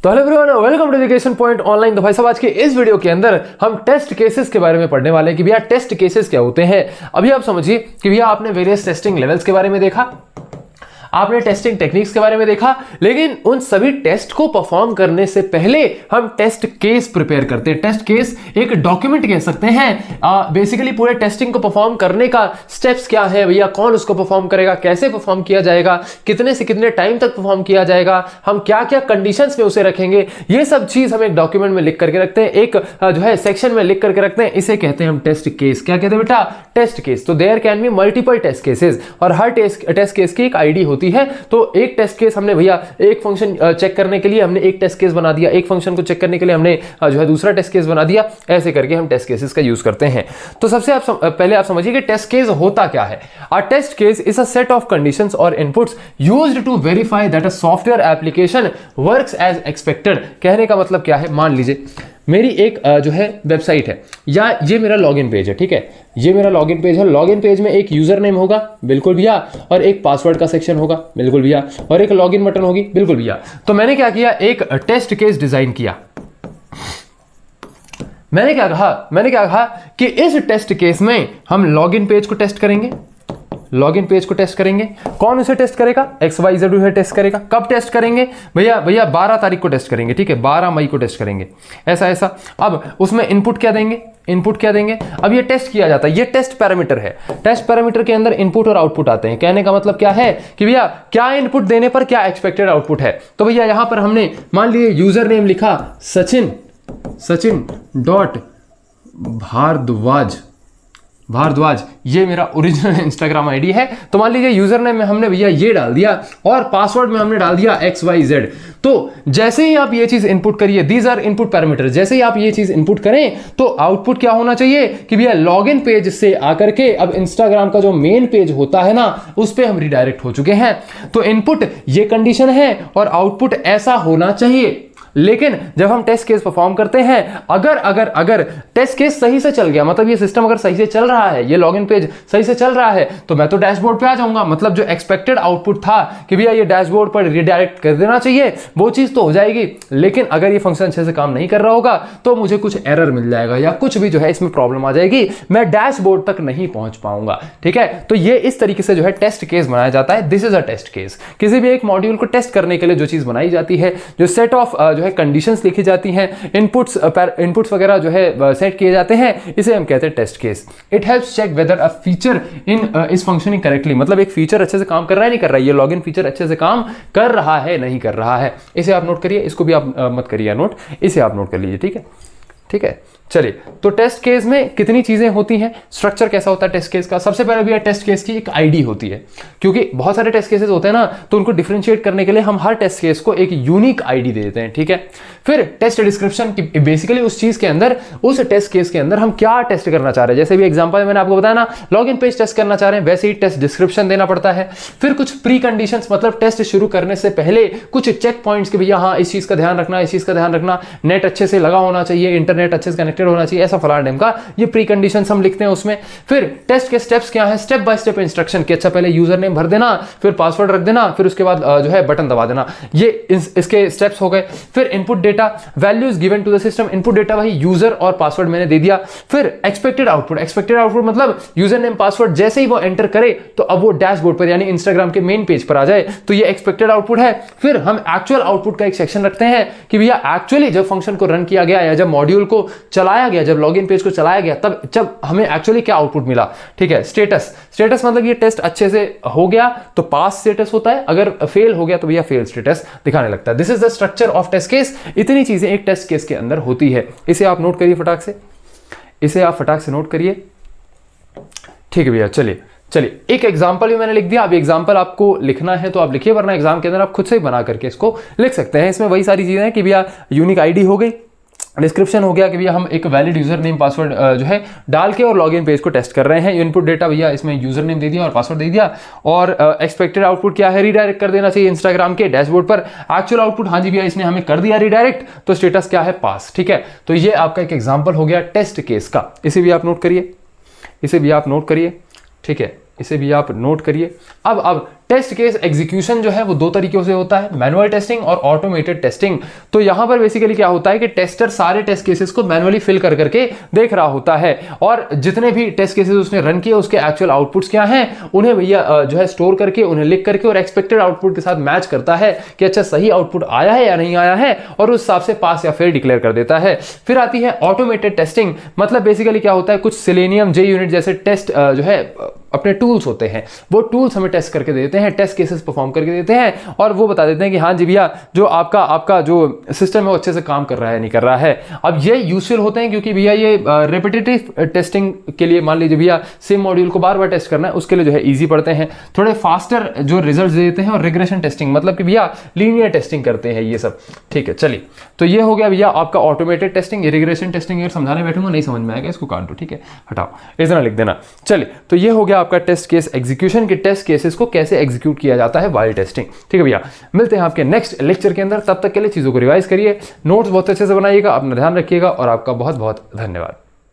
तो hello everyone, welcome to Education Point Online. तो भाई साहब, आज के इस वीडियो के अंदर हम टेस्ट केसेस के बारे में पढ़ने वाले हैं कि भैया टेस्ट केसेस क्या होते हैं। अभी आप समझिए कि भैया आपने वेरियस टेस्टिंग लेवल्स के बारे में देखा, आपने टेस्टिंग टेक्निक्स के बारे में देखा, लेकिन उन सभी टेस्ट को परफॉर्म करने से पहले हम टेस्ट केस प्रिपेयर करते हैं। टेस्ट केस एक डॉक्यूमेंट कह सकते हैं। बेसिकली पूरे टेस्टिंग को परफॉर्म करने का स्टेप्स क्या है भैया, कौन उसको परफॉर्म करेगा, कैसे परफॉर्म किया जाएगा, कितने से कितने टाइम तक परफॉर्म किया जाएगा, हम क्या क्या कंडीशंस में उसे रखेंगे, ये सब चीज हम एक डॉक्यूमेंट में लिख करके रखते हैं, एक जो है सेक्शन में लिख करके रखते हैं। इसे कहते हैं हम टेस्ट केस। क्या कहते हैं बेटा? Test case. तो there can be multiple test cases और हर टेस्ट केस की एक आईडी होती है। तो एक टेस्ट केस हमने भैया एक फंक्शन चेक करने के लिए हमने एक टेस्ट केस बना दिया, एक फंक्शन को चेक करने के लिए हमने जो है दूसरा टेस्ट केस बना दिया। ऐसे करके हम टेस्ट केसेस का यूज करते हैं। तो सबसे पहले आप समझिए कि टेस्ट केस होता क्या है। A test case is a set of conditions और inputs used to verify that a software application works as expected. कहने का मतलब क्या है, मान लीजिए मेरी एक जो है वेबसाइट है या ये मेरा लॉगिन पेज है, ठीक है, ये मेरा लॉगिन पेज है। लॉगिन पेज में एक यूजर नेम होगा, बिल्कुल भैया, और एक पासवर्ड का सेक्शन होगा, बिल्कुल भैया, और एक लॉगिन बटन होगी, बिल्कुल भैया। तो मैंने क्या किया, एक टेस्ट केस डिजाइन किया। मैंने क्या कहा कि इस टेस्ट केस में हम लॉगिन पेज को टेस्ट करेंगे, लॉगिन पेज को टेस्ट करेंगे। कौन उसे टेस्ट करेगा? XYZ उसे टेस्ट करेगा। कब टेस्ट करेंगे भैया? 12 तारीख को टेस्ट करेंगे, ठीक है, 12 मई को टेस्ट करेंगे, ऐसा। अब उसमें इनपुट क्या देंगे? अब ये टेस्ट किया जाता है, ये टेस्ट पैरामीटर है। टेस्ट पैरामीटर के अंदर इनपुट और आउटपुट आते हैं। कहने का मतलब क्या है कि भैया क्या इनपुट देने पर क्या एक्सपेक्टेड आउटपुट है। तो भैया यहां पर हमने मान लिए यूजर नेम लिखा सचिन डॉट भारद्वाज, ये मेरा ओरिजिनल इंस्टाग्राम आईडी है। तो मान लीजिए यूजर नेम में हमने भैया ये डाल दिया और पासवर्ड में हमने डाल दिया XYZ। तो जैसे ही आप ये चीज इनपुट करिए, दीज आर इनपुट पैरामीटर, जैसे ही आप ये चीज इनपुट करें तो आउटपुट क्या होना चाहिए कि भैया लॉगिन पेज से आकर के अब इंस्टाग्राम का जो मेन पेज होता है ना, उस पे हम रिडायरेक्ट हो चुके हैं। तो इनपुट ये कंडीशन है और आउटपुट ऐसा होना चाहिए। लेकिन जब हम टेस्ट केस परफॉर्म करते हैं, अगर टेस्ट केस सही से चल गया, मतलब ये सिस्टम अगर सही से चल रहा है, ये लॉगिन पेज सही से चल रहा है, तो मैं तो डैशबोर्ड पे आ जाऊंगा। मतलब जो एक्सपेक्टेड आउटपुट था कि भैया ये डैशबोर्ड पर रिडायरेक्ट कर देना चाहिए, वो चीज तो हो जाएगी। लेकिन अगर ये फंक्शन अच्छे से काम नहीं कर रहा होगा तो मुझे कुछ एरर मिल जाएगा या कुछ भी जो है इसमें प्रॉब्लम आ जाएगी, मैं डैशबोर्ड तक नहीं पहुंच पाऊंगा, ठीक है। तो ये इस तरीके से जो है टेस्ट केस बनाया जाता है। This is a test case. किसी भी एक मॉड्यूल को टेस्ट करने के लिए जो चीज बनाई जाती है, जो सेट ऑफ जो है कंडीशंस लिखी जाती हैं, इनपुट्स वगैरह जो है सेट किए जाते हैं, इसे हम कहते हैं test case. It helps check whether a feature is functioning correctly, मतलब एक फीचर अच्छे से काम कर रहा है नहीं कर रहा है, ये लॉगिन फीचर अच्छे से काम कर रहा है नहीं कर रहा है। इसे आप नोट करिए, इसको भी आप मत करिए नोट, इसे आप नोट कर लीजिए, ठीक है। चलिए, तो टेस्ट केस में कितनी चीजें होती हैं, स्ट्रक्चर कैसा होता है टेस्ट केस का। सबसे पहले भी टेस्ट केस की एक आईडी होती है, क्योंकि बहुत सारे टेस्ट केसेस होते हैं ना, तो उनको डिफरेंशिएट करने के लिए हम हर टेस्ट केस को एक यूनिक आईडी दे देते हैं, ठीक है। फिर टेस्ट डिस्क्रिप्शन की बेसिकली उस चीज के अंदर, उस टेस्ट केस के अंदर हम क्या टेस्ट करना चाह रहे हैं। जैसे भी एग्जांपल मैंने आपको बताया ना, लॉगिन पेज टेस्ट करना चाह रहे हैं, वैसे ही टेस्ट डिस्क्रिप्शन देना पड़ता है। फिर कुछ प्री कंडीशंस, मतलब टेस्ट शुरू करने से पहले कुछ चेक पॉइंट्स के भैया हाँ इस चीज का ध्यान रखना, इस चीज का ध्यान रखना, नेट अच्छे से लगा होना चाहिए, इंटरनेट अच्छे से कनेक्टेड होना चाहिए, ऐसा फलाना टाइम का, ये प्री कंडीशंस हम लिखते हैं उसमें। फिर टेस्ट के स्टेप्स क्या है, स्टेप बाय स्टेप इंस्ट्रक्शन कि अच्छा पहले यूजर नेम भर देना, फिर पासवर्ड रख देना, फिर उसके बाद जो है बटन दबा देना, ये इसके स्टेप्स हो गए। फिर input data, values given to the system, input data वही यूजर और पासवर्ड मैंने दे दिया। फिर एक्सपेक्टेड आउटपुट मतलब यूजर नेम पासवर्ड जैसे ही वो एंटर करे तो अब वो डैशबोर्ड पर यानी इंस्टाग्राम के मेन पेज पर आ जाए, तो ये एक्सपेक्टेड आउटपुट है। फिर हम एक्चुअल आउटपुट का एक सेक्शन रखते हैं कि भैया एक्चुअली जब फंक्शन को रन किया गया या जब मॉड्यूल को चलाया गया, जब लॉगिन पेज को चलाया गया, तब जब हमें एक्चुअली क्या आउटपुट मिला, ठीक है। स्टेटस मतलब ये टेस्ट अच्छे से हो गया तो पास स्टेटस होता है, अगर फेल हो गया तो भैया फेल स्टेटस दिखाने लगता है। This is the structure of test case. इतनी चीजें एक टेस्ट केस के अंदर होती है। इसे आप नोट करिए फटाक से, नोट करिए, ठीक है भैया। चलिए एक एग्जांपल भी मैंने लिख दिया। अब एग्जांपल आपको लिखना है तो आप लिखिए, वरना एग्जाम के अंदर आप खुद से ही बना करके इसको लिख सकते हैं। इसमें वही सारी चीजें हैं कि भैया यूनिक आईडी हो गई, डिस्क्रिप्शन हो गया कि भैया हम एक वैलिड यूजर नेम पासवर्ड जो है डाल के और लॉगिन पेज को टेस्ट कर रहे हैं। इनपुट डेटा भैया इसमें यूजर नेम दे दिया और पासवर्ड दे दिया, और एक्सपेक्टेड आउटपुट क्या है, रिडायरेक्ट कर देना चाहिए इंस्टाग्राम के डैशबोर्ड पर। एक्चुअल आउटपुट हाँ जी भैया इसने हमें कर दिया रिडायरेक्ट, तो स्टेटस क्या है, पास, ठीक है। तो ये आपका एक एग्जाम्पल हो गया टेस्ट केस का। इसे भी आप नोट करिए, ठीक है। इसे भी आप नोट करिए। अब टेस्ट केस एग्जीक्यूशन जो है वो दो तरीकों से होता है, मैनुअल टेस्टिंग और ऑटोमेटेड टेस्टिंग। तो यहां पर बेसिकली क्या होता है कि टेस्टर सारे टेस्ट केसेस को मैनुअली फिल कर करके देख रहा होता है और जितने भी टेस्ट केसेस उसने रन किए उसके एक्चुअल आउटपुट्स क्या हैं उन्हें भैया जो है स्टोर करके उन्हें लिख करके और एक्सपेक्टेड आउटपुट के साथ मैच करता है कि अच्छा सही आउटपुट आया है या नहीं आया है, और उस हिसाब से पास या फेल डिक्लेयर कर देता है। फिर आती है ऑटोमेटेड टेस्टिंग, मतलब बेसिकली क्या होता है, कुछ सेलेनियम JUnit जैसे टेस्ट जो है अपने टूल्स होते हैं, वो टूल्स हमें टेस्ट करके देते हैं, टेस्ट केसेस परफॉर्म करके देते हैं और वो बता देते हैं कि हाँ जी भैया जो आपका जो सिस्टम है वो अच्छे से काम कर रहा है नहीं कर रहा है। अब ये यूजफुल होते हैं क्योंकि भैया ये रेपिटेटिव टेस्टिंग के लिए, मान लीजिए भैया सेम मॉड्यूल को बार बार टेस्ट करना है, उसके लिए जो है ईजी पड़ते हैं, थोड़े फास्टर जो रिजल्ट देते हैं। और रिग्रेशन टेस्टिंग मतलब कि भैया लीनियर टेस्टिंग करते हैं ये सब। ठीक है, चलिए तो ये हो गया भैया आपका ऑटोमेटेड टेस्टिंग। रिग्रेशन टेस्टिंग अगर समझाने बैठूंगा नहीं समझ में आएगा, इसको काट दो, ठीक है, हटाओ, इतना लिख देना। चलिए तो ये हो गया आपका टेस्ट केस एग्जीक्यूशन के टेस्ट केसेस को कैसे एग्जीक्यूट किया जाता है वाइल टेस्टिंग। ठीक है भैया, मिलते हैं आपके नेक्स्ट लेक्चर के अंदर, तब तक के लिए चीजों को रिवाइज करिए, नोट्स बहुत अच्छे से बनाइएगा, अपना ध्यान रखिएगा और आपका बहुत बहुत धन्यवाद।